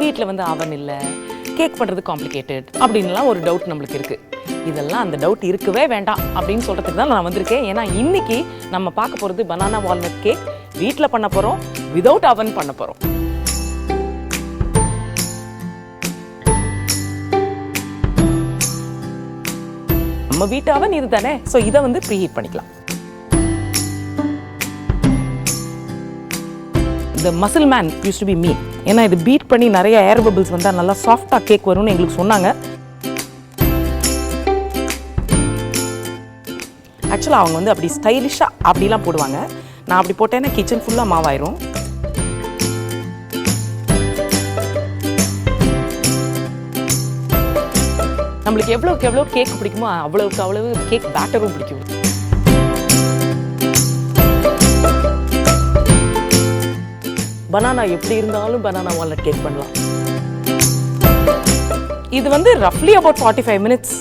வீட்டில் வந்து அவன் இல்லை, கேக் பண்ணுறது காம்ப்ளிகேட்டட் அப்படின்லாம் ஒரு டவுட் நம்மளுக்கு இருக்குது. இதெல்லாம் அந்த டவுட் இருக்கவே வேண்டாம் அப்படின்னு சொல்கிறதுக்கு தான் நான் வந்திருக்கேன். ஏன்னா இன்னைக்கு நம்ம பார்க்க போகிறது பனானா வால்நட் கேக் வீட்டில் பண்ண போகிறோம், விதவுட் அவன் பண்ண போகிறோம். நம்ம வீட்டு அவன் இது தானே, ஸோ இதை வந்து ப்ரீஹீட் பண்ணிக்கலாம். இந்த muscle man use to be me. ஏன்னா இது பீட் பண்ணி நிறைய ஏர் பபிள்ஸ் வந்தால் நல்லா சாஃப்டாக கேக் வரும்னு எங்களுக்கு சொன்னாங்க. ஆக்சுவலாக அவங்க வந்து அப்படி ஸ்டைலிஷாக அப்படிலாம் போடுவாங்க. நான் அப்படி போட்டேன்னா கிச்சன் ஃபுல்லாக மாவாயிரும். நம்மளுக்கு எவ்வளோக்கு எவ்வளோ கேக் பிடிக்குமோ அவ்வளோக்கு அவ்வளவு கேக் பேட்டரும் பிடிக்கும். பனானா எப்படி இருந்தாலும் பனானா வால்நட் கேக் பண்ணலாம். இது வந்து ரஃப்லி அபவுட் 45 minutes